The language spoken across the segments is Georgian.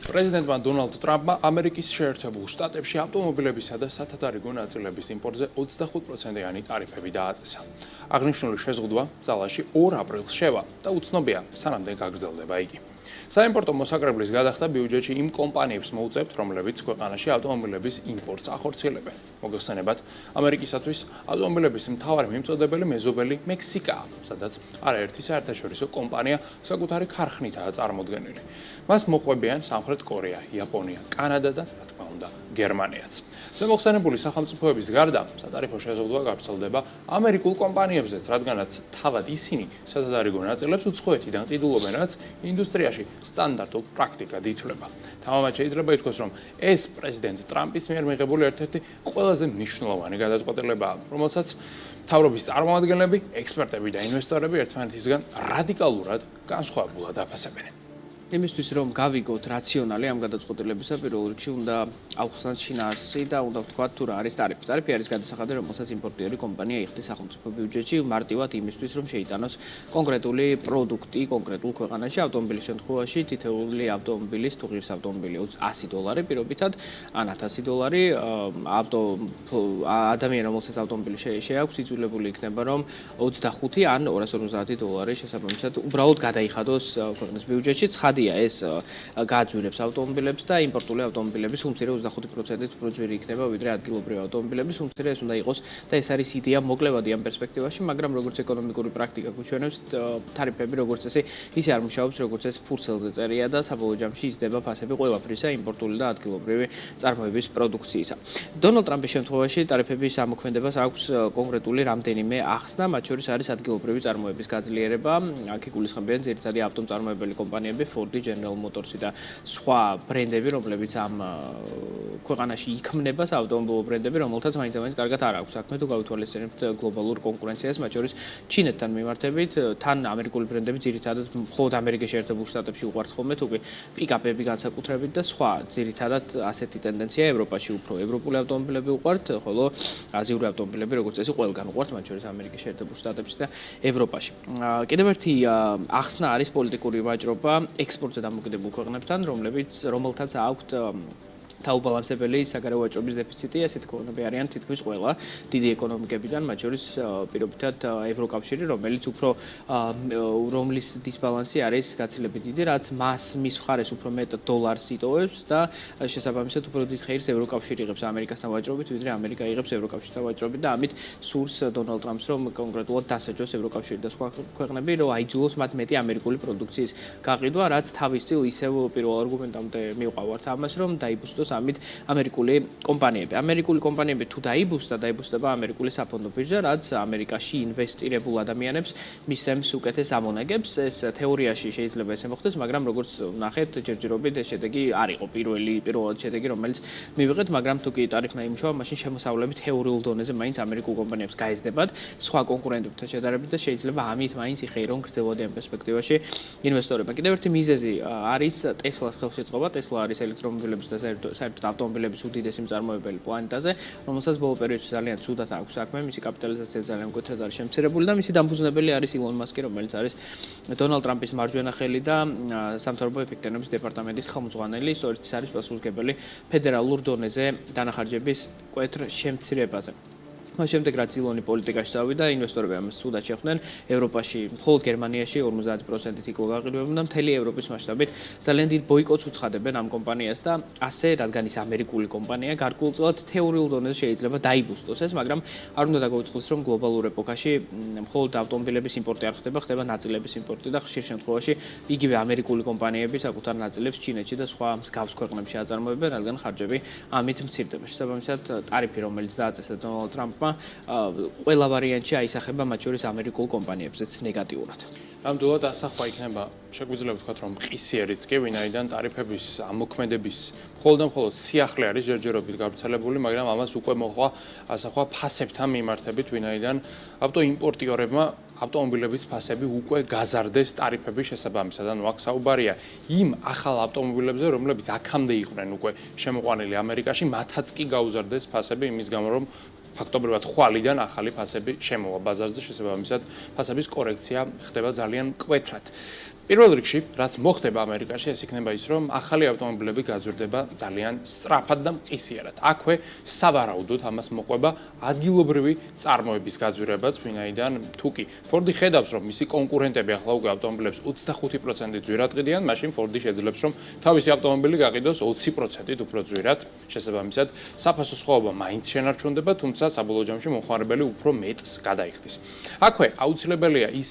პრეზიდენტმა დონალდ ტრამპმა ამერიკის შეერთებულ შტატებში ავტომობილებისა და სათადარიგო ნაწილების იმპორტზე 25%-იანი ტარიფები დააწესა. აღნიშნული შეზღუდვა ძალაში 2 აპრილს შევა და უცნობია, სანამდე გაგრძელდება იგი. საიმპორტო მოსაკრებლის გადახდა ბიუჯეტში იმ კომპანიებს მოუწევთ, რომლებიც ქვეყანაში ავტომობილების იმპორტს ახორციელებენ. მოგეხსენებათ, ამერიკისათვის ავტომობილების მთავარი მიმწოდებელი მეზობელი მექსიკაა, სადაც არაერთი საერთაშორისო კომპანია საკუთარი ქარხნითაა წარმოდგენილი. მას მოყვებიან სამხრეთ კორეა, იაპონია, კანადა და, რა თქმა უნდა, გერმანიაც. ზემოხსენებული სახელმწიფოების გარდა სატარიფო შეზღუდვა გავრცელდება ამერიკულ კომპანიებზეც, რადგანაც თავად ისინი სათადარიგო ნაწილებს უცხოეთიდან ყიდულობენ, რაც ინდუსტრიაში სტანდარტულ პრაქტიკად ითვლება. თამამად შეიძლება ითქვას, რომ ეს პრეზიდენტ ტრამპის მიერ მიღებული ერთ-ერთი ყველაზე მნიშვნელოვანი გადაწყვეტილებაა, რომელსაც მთავრობის წარმომადგენლები, ექსპერტები და ინვესტორები ერთმანეთისგან რადიკალურად განსხვავებულად აფასებენ. იმისთვის რომ გავიგოთ რაციონალი ამ გადაწყვეტილებისა, პირველ რიგში უნდა ავხსნათ შინაარსი და უნდა ვთქვათ თუ რა არის ტარიფი. ტარიფი არის გადასახადი, რომელსაც იმპორტიორი კომპანია იხდის სახელმწიფო ბიუჯეტში მარტივად იმისთვის, რომ შეიტანოს კონკრეტული პროდუქტი კონკრეტულ ქვეყანაში. ავტომობილის შემთხვევაში თითოეული ავტომობილის თუ ღირს ავტომობილი $100 პირობითად ან $1000 ადამიანი, რომელსაც ავტომობილი შეაქვს, იძულებული იქნება რომ $25 ან $250 შესაბამისად უბრალოდ გადაიხადოს ქვეყნის ბიუჯეტში. ეს გააძვირებს ავტომობილებს და იმპორტული ავტომობილების უმცირე 25%-ით უფრო ძვირი იქნება ვიდრე ადგილობრივი ავტომობილების. უმცირე ეს უნდა იყოს და ეს არის იდეა მოკლევადი ამ პერსპექტივაში, მაგრამ როგორც ეკონომიკური პრაქტიკა გვიჩვენებს, ტარიფები როგორც წესი ისე არ მუშაობს, როგორც ეს ფურცელზე წერია და საბოლოო ჯამში იზრდება ფასები ყველაფრისა იმპორტული და ადგილობრივი წარმოების პროდუქციისა. დონალდ ტრამპის შემთხვევაში ტარიფების ამოქმედებას აქვს კონკრეტული რამდენიმე ახსნა, მათ შორის არის ადგილობრივი წარმოების გაძლიერება. აქ იგულისხმებიან ძირითადად ავტომწარმოებელი კომპანიები Ford, General Motors და სხვა ბრენდები, რომლებიც ამ ქვეყანაში იქმნება, ავტომობილო ბრენდები, რომელთაც მაინც კარგად არ აქვს საქმე თუ გავითვალისწინებთ გლობალურ კონკურენციას, მათ შორის ჩინეთთან მიმართებით, თან ამერიკული ბრენდები ძირითადად მხოლოდ ამერიკის შეერთებულ შტატებში უყვართ ხოლმე, თუკი პიკაპები განსაკუთრებით და სხვა ძირითადად ასეთი ტენდენცია ევროპაში უფრო ევროპული ავტომობილები უყვართ, ხოლო აზიური ავტომობილები როგორც წესი ყველგან უყვართ, მათ შორის ამერიკის შეერთებულ შტატებში და ევროპაში. კიდევ ერთი ახსნა არის პოლიტიკური ვაჭრობა ექსპორტზე დამოკიდებულ ქვეყნებთან, რომელთაც აქვთ დაუბალანსებელი საგარეო ვაჭრობის დეფიციტი, ასეთ ქვეყნები არიან თითქმის ყველა დიდი ეკონომიკებიდან, მათ შორის პირობითად ევროკავშირი, რომლის დისბალანსი არის გაცილებით დიდი, რაც მის მხარეს უფრო მეტ დოლარს იტოვებს და შესაბამისად უფრო დიდ ხეირს ევროკავშირი იღებს ამერიკასთან ვაჭრობით, ვიდრე ამერიკა იღებს ევროკავშირთან ვაჭრობით და ამით სურს დონალდ ტრამპს, რომ კონკრეტულად დასაჯოს ევროკავშირი და სხვა ქვეყნები, რომ აიძულოს მათ მეტი ამერიკული პროდუქციის გაყიდვა, რაც თავის წილ ისევ პირველ არგუმენტამდე მივყავართ ამას, რომ დაიბუსტოს ამით ამერიკული კომპანიები. ამერიკული კომპანიები თუ დაიბუსტება ამერიკული საფონდო ბირჟა, რაც ამერიკაში ინვესტირებულ ადამიანებს მისცემს უკეთეს ამონაგებს. ეს თეორიაში შეიძლება ესე მოხდეს, მაგრამ როგორც ნახეთ, ჯერჯერობით ეს შედეგი არ იყო პირველად შედეგი, რომელიც მივიღეთ, მაგრამ თუ კი ტარიფმა იმუშავა, მაშინ შემოსავლები თეორიულ დონეზე მაინც ამერიკულ კომპანიებს გაეზდებათ სხვა კონკურენტებთან შედარებით და შეიძლება ამით მაინც იხეირონ გრძელვადი ამ პერსპექტივაში ინვესტორებმა. კიდევ ერთი მიზეზი არის ტესლას ხელშეწყობა. ტესლა არის ელექტრომობილების და საერთოდ ავტომობილების უდიდესი მწარმოებელი პლანეტაზე, რომელსაც ბოლო პერიოდში ძალიან ცუდად აქვს საქმე, მისი კაპიტალიზაცია ძალიან მკვეთრად არის შემცირებული და მისი დამფუძნებელი არის ილონ მასკი, რომელიც არის დონალდ ტრამპის მარჯვენა ხელი და სამთავრობო ეფექტიანობის დეპარტამენტის ხელმძღვანელი, სწორედ ის არის პასუხისმგებელი ფედერალურ დონეზე დანახარჯების მკვეთრ შემცირებაზე. მას შემდეგ რაც ილონი პოლიტიკაში წავიდა, ინვესტორები ამას ცუდად შეხვდნენ. ევროპაში, მხოლოდ გერმანიაში 50%-ით იკლო გაყიდვებები და მთელი ევროპის მასშტაბით ძალიან დიდ ბოიკოტს უცხადებენ ამ კომპანიას და ასე, რადგან ის ამერიკული კომპანია, გარკვეულწილად თეორიულ დონეზე შეიძლება დაიბუსტოს ეს, მაგრამ არ უნდა დაგვიწყოს, რომ გლობალურ ეპოქაში მხოლოდ ავტომობილების იმპორტი არ ხდება ნაწილების იმპორტი და ხშირ შემთხვევაში იგივე ამერიკული კომპანიები საკუთარ ნაწილებს ჩინეთში და სხვა მსგავს ქვეყნებში აწარმოებენ, რადგან ხარჯები ამით მცირდება. შესაბამისად, ტარიფი, რომელიც დააწესა დონალდ ტრამპმა ყველა ვარიანტში აისახება მათ შორის ამერიკულ კომპანიებზეც ნეგატიურად. ნამდვილად ასახვა იქნება, შეგვიძლია ვთქვათ, რომ მყისიერიც კი, ვინაიდან ტარიფების ამოქმედების მხოლოდ სიახლე არის ჯერჯერობით გავრცელებული, მაგრამ ამას უკვე მოხდა ასახვა ფასებთან მიმართებით, ვინაიდან ავტოიმპორტიორებმა ავტომობილების ფასები უკვე გაზარდეს ტარიფების შესაბამისად. ანუ აქ საუბარია იმ ახალ ავტომობილებზე, რომლებიც აქამდე იყვნენ უკვე შემოყვანილი ამერიკაში, მათაც კი გაუზარდეს ფასები იმის გამო, რომ ფაქტობრივად ხვალიდან ახალი ფასები შემოვა ბაზარზე, შესაბამისად ფასების კორექცია ხდება ძალიან მკვეთრად. პირველ რიგში, რაც მოხდება ამერიკაში, ეს იქნება ის, რომ ახალი ავტომობილები გაძვირდება ძალიან სწრაფად და მყისიერად. აქვე სავარაუდოდ ამას მოყვება ადგილობრივი წარმოების გაძვირებაც, ვინაიდან თუკი Ford-ი ხედავს, რომ მისი კონკურენტები ახლა უკვე ავტომობილებს 25% ძვირად ყიდიან, მაშინ Ford-ი შეძლებს, რომ თავისი ავტომობილი გაყიდოს 20%-ით უფრო ძვირად. შესაბამისად, საფასო სხვაობა მაინც შენარჩუნდება, თუმცა საბოლოო ჯამში მომხმარებელი უფრო მეტს გადაიხდის. აქვე აუცილებელია ის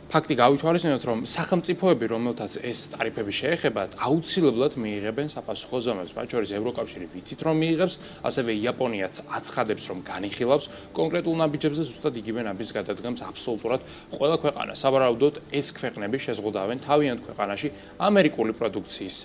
ფაქტი გავითვალისწინოთ, რომ სახელმწიფოები, რომელთაც ეს ტარიფები შეეხებათ, აუცილებლად მიიღებენ საფასუხო ზომებს. მათ შორის ევროკავშირი ვიცით, რომ მიიღებს, ასევე იაპონიაც აცხადებს, რომ განიხილავს კონკრეტულ ნაბიჯებზე ზუსტად იგივე ნაბიჯს გადადგამს აბსოლუტურად ყველა ქვეყანა. სავარაუდოდ ეს ქვეყნები შეზღუდავენ თავიანთ ქვეყანაში ამერიკული პროდუქციის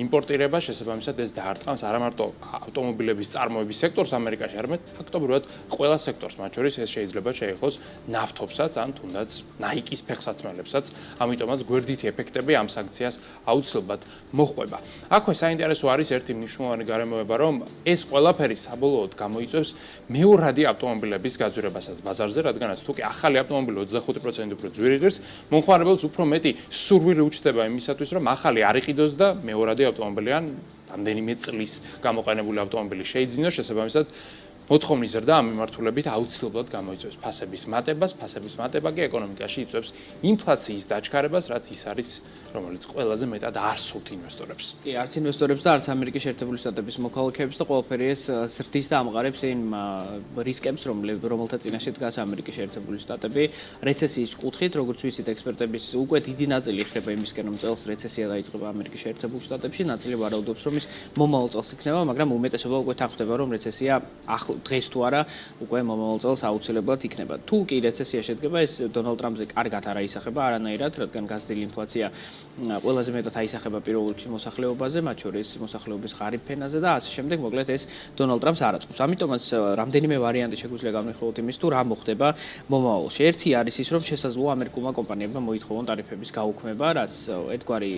იმპორტირება, შესაბამისად ეს დაარტყამს არა მარტო ავტომობილების წარმოების სექტორს ამერიკაში, არამედ ფაქტობრივად ყველა სექტორს, მათ შორის ეს შეიძლება შეეხოს ნავთობსაც ან თუნდაც Nike-ის ფეხსაცმელებსაც, ამიტომაც გვერდითი ეფექტები ამ სანქციას აუცილებლად მოჰყვება. აქვე საინტერესო არის ერთი მნიშვნელოვანი გარემოება, რომ ეს ყველაფერი საბოლოოდ გამოიწვევს მეორადი ავტომობილების გაძვირებასაც ბაზარზე, რადგანაც თუკი ახალი ავტომობილი 25% უფრო ძვირი ღირს, მომხმარებელს უფრო მეტი სურვილი უჩნდება იმისათვის, რომ ახალი არ იყიდოს და მეორადი ავტომობილი ან რამდენიმე წლის გამოყენებული ავტომობილი შეიძინოს, შესაბამისად მოთხოვნის ზრდა ამ მიმართულებით აუცილებლად გამოიწვევს ფასების მატებას, ფასების მატება კი ეკონომიკაში იწვევს ინფლაციის დაჩქარებას, რაც ის არის, რომელიც ყველაზე მეტად არ სურთ ინვესტორებს. კი, არც ინვესტორებს და არც ამერიკის შეერთებული შტატების მოქალაქეებს და ყველაფერი ეს ზრდის და ამყარებს იმ რისკებს, რომელთა წინაშე დგას ამერიკის შეერთებული შტატები რეცესიის კუთხით, როგორც ვიცით, ექსპერტების უკვე დიდი ნაწილი იხება იმისკენ, რომ წელს რეცესია დაიწყება ამერიკის შეერთებულ შტატებში, ნაწილი ვარაუდობს, რომ ის მომავალ წელს იქნება, მაგრამ უმეტესობა უკვე თანხმდება, რომ რეცესია დღეს თუ არა, უკვე მომავალ წელს აუცილებლად იქნება. თუ კი რეცესია შედგება, ეს დონალდ ტრამპზე კარგად არ აისახება არანაირად, რადგან გაზრდილი ინფლაცია ყველაზე მეტად აისახება პირველ რიგში მოსახლეობაზე, მათ შორის მოსახლეობის ღარიბ ფენაზე და ასე შემდეგ, მოკლედ ეს დონალდ ტრამპს არ აწყობს. ამიტომაც რამდენიმე ვარიანტი შეგვიძლია გამოვიხილოთ იმის თუ რა მოხდება მომავალში. ერთი არის ის, რომ შესაძლოა ამერიკულმა კომპანიებმა მოითხოვონ ტარიფების გაუქმება, რაც ერთგვარი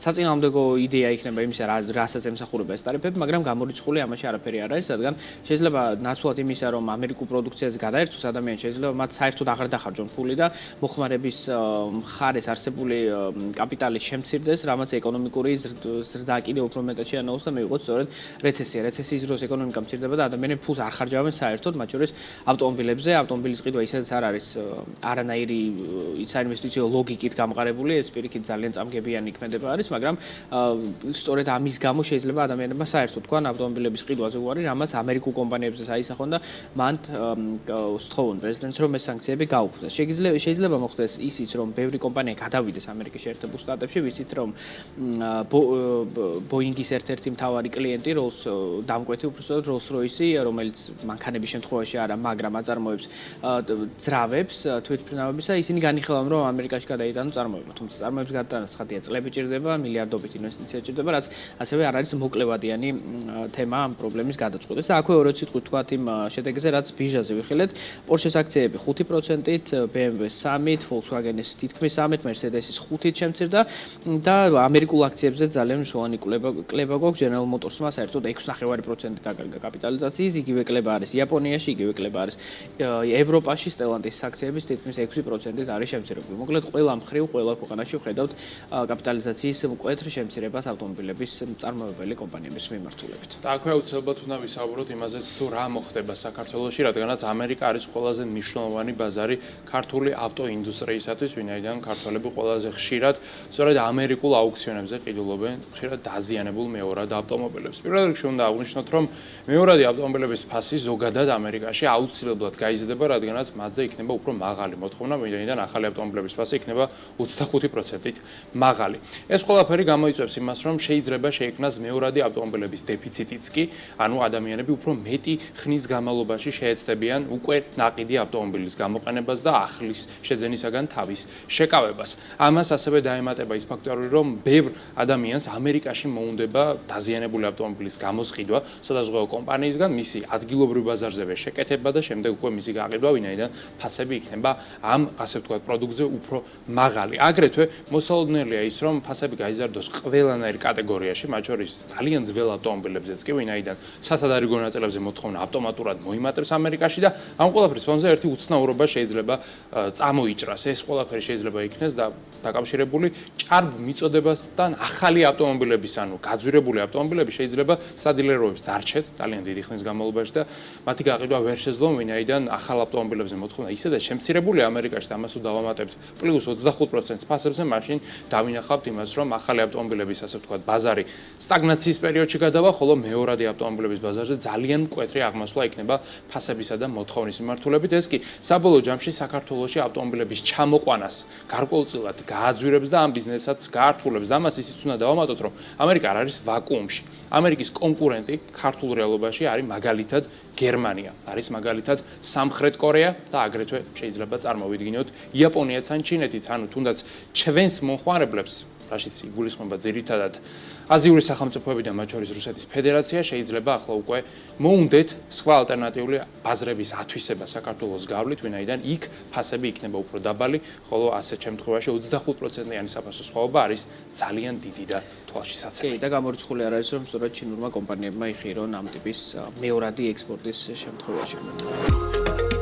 საწინააღმდეგო იდეა იქნება იმისა, რასაც ემსახურება ეს ტარიფები, მაგრამ გამორიცხული ამაში არაფერი არ არის, რადგან შეიძლება ნაცვლად იმისა, რომ ამერიკულ პროდუქციაზე გადაერთოს ადამიანი, შეიძლება მათ საერთოდ აღარ დახარჯონ ფული და მოხმარების მხარეს არსებული კაპიტალის შემცირდეს, რამაც ეკონომიკური ზრდა კიდევ უფრო მეტად შეანაოს და მივიღოთ სწორედ რეცესია. რეცესიის დროს ეკონომიკა მცირდება და ადამიანები ფულს არ ხარჯავენ საერთოდ, მათ შორის ავტომობილებზე. ავტომობილის ყიდვა ისედაც არ არის არანაირი საინვესტიციო ლოგიკით გამყარებული, ეს პირიქით ძალიან წამგებიანი იქმედება არის, მაგრამ სწორედ ამის გამო შეიძლება ადამიანებმა საერთოდ თქვან ავტომობილების ყიდვაზე უარი, რამაც ამერიკულ კომპანიებზე საისახონ და მან სთხოვონ პრეზიდენტს, რომ ეს სანქციები გაუქმდეს. შეიძლება მოხდეს ისიც, რომ ბევრი კომპანია გადავიდეს ამერიკის შეერთებულ შტატებში, ვიცით, რომ Boeing-ის ერთ-ერთი მთავარი კლიენტი დამკვეთი უბრალოდ Rolls-Royce, რომელიც მანქანების შემთხვევაში არა, მაგრამ აწარმოებს ძრავებს თვითმფრინავებისა, ისინი განიხილავენ, რომ ამერიკაში გადაიტანონ წარმოება, თუმცა წარმოების გადატანას ხათია წლები ჭირდება, მილიარდობით ინვესტიცია ჭირდება, რაც ასევე არ არის მოკლევადიანი თემა ამ პრობლემის გადაწყვეტის. და აქვე ორი სიტყვით თქვათ იმ შედეგზე, რაც ბირჟაზე ვიხილეთ, Porsche-ს აქციები 5%-ით, BMW-ს 3%-ით, Volkswagen-ის თითქმის 3%-ით, Mercedes-ის 5%-ით შემცირდა და ამერიკულ აქციებზე ძალიან მნიშვნელოვანი კლება გვაქვს General Motors-მა საერთოდ 6.5% დაკარგა კაპიტალიზაციის, იგივე კლება არის იაპონიაში, იგივე კლება არის ევროპაში, Stellantis-ის აქციების თითქმის 6%-ით არის შემცირებული. მოკლედ, ყველა მხრივ, ყველა ქვეყანაში ვხედავთ კაპიტალიზაციის მკვეთრ შემცირებას ავტომობილების მწარმოებელი კომპანიების მიმართულებით. და აქვე აუცილებლად უნდა ვისაუბროთ იმაზეც, თუ რა მოხდება საქართველოში, რადგანაც ამერიკა არის ყველაზე მნიშვნელოვანი ბაზარი ქართული ავტოინდუსტრიისათვის, ვინაიდან ქართველები ყველაზე ხშირად სწორედ ამერიკულ აუქციონებზე ყიდულობენ ხშირად დაზიანებულ მეორად ავტომობილებს. პირველ რიგში უნდა აღვნიშნოთ, რომ მეორადი ავტომობილების ფასი ზოგადად ამერიკაში აუცილებლად გაიზრდება, რადგანაც მათზე იქნება უფრო მაღალი მოთხოვნა, ვინაიდან ახალი ავტომობილების ფასი იქნება 25%-ით მაღალი. ეს ყველაფერი გამოიწვევს იმას, რომ შეიძლება შეიქმნას მეორადი ავტომობილების დეფიციტიც კი, ანუ ადამიანები უფრო მეტი ხნის განმავლობაში შეეცდებიან უკვე ნაყიდი ავტომობილის გამოყენებას და ახლის შეძენისაგან თავის შეკავებას. ამას ასევე დაემატება ის ფაქტორი, რომ ბევრ ადამიანს ამერიკაში მოუნდება დაზიანებული ავტომობილის გამოსყიდვა სხვადასხვა კომპანიისგან, მისი ადგილობრივ ბაზარზევე შეკეთება და შემდეგ უკვე მისი გაყიდვა, ვინაიდან ფასები იქნება ამ, ასე ვთქვათ, პროდუქტზე უფრო მაღალი. აგრეთვე მოსალოდნელია ის, რომ ფასები გაიზარდოს ყველანაირ კატეგორიაში, მათ შორის ძალიან ძველ ავტომობილებზეც კი, ვინაიდან სათადარიგო ნაწილებს ავტომობილებზე მოთხოვნა ავტომატურად მოიმატებს ამერიკაში და ამ ყველაფრის ფონზე ერთი უცნაურობა შეიძლება წამოიჭრას. ეს ყველაფერი შეიძლება იქნეს და დაკავშირებული ჭარბ მიწოდებასთან ახალი ავტომობილების, ანუ გაძვირებული ავტომობილები შეიძლება სადილეროებს დარჩეთ ძალიან დიდი ხნის განმავლობაში და მათი გაყიდვა ვერ შეძლო, ვინაიდან ახალ ავტომობილებზე მოთხოვნა ისედაც შემცირებულია ამერიკაში და ამას თუ დავამატებთ პლუს 25% ფასებზე, მაშინ დავინახავთ იმას, რომ ახალი ავტომობილების, ასე ვთქვათ, ბაზარი სტაგნაციის პერიოდში გადავა, ხოლო მეორადი ავტომობილების ბაზარზე ძალიან მკვეთრი აღმასვლა იქნება ფასებისა და მოთხოვნის მიმართულებით. ეს კი საბოლოო ჯამში საქართველოში ავტომობილების ჩამოყვანას გარკვეულწილად გააძვირებს და ამ ბიზნესაც გაართულებს და ამას ისიც უნდა დავამატოთ, რომ ამერიკა არ არის ვაკუუმში. ამერიკის კონკურენტი ქართულ რეალობაში არის მაგალითად გერმანია, არის მაგალითად სამხრეთ კორეა და აგრეთვე შეიძლება წარმოვიდგინოთ იაპონიაც ან ჩინეთიც, ანუ თუნდაც ჩვენს მომხმარებლებს რაშიც იგულისხმება ძირითადად აზიური სახელმწიფოები და მათ შორის რუსეთის ფედერაცია შეიძლება ახლა უკვე მოუნდეთ სხვა ალტერნატიული ბაზრების ათვისება საქართველოს გავლით, ვინაიდან იქ ფასები იქნება უფრო დაბალი, ხოლო ასეთ შემთხვევაში 25%-იანი საფასო სხვაობა არის ძალიან დიდი და თვალში საცემი. კი, და გამორიცხული არ არის, რომ სწორედ ჩინურმა კომპანიებმა იხირო ამ ტიპის მეორადი ექსპორტის შემთხვევაში.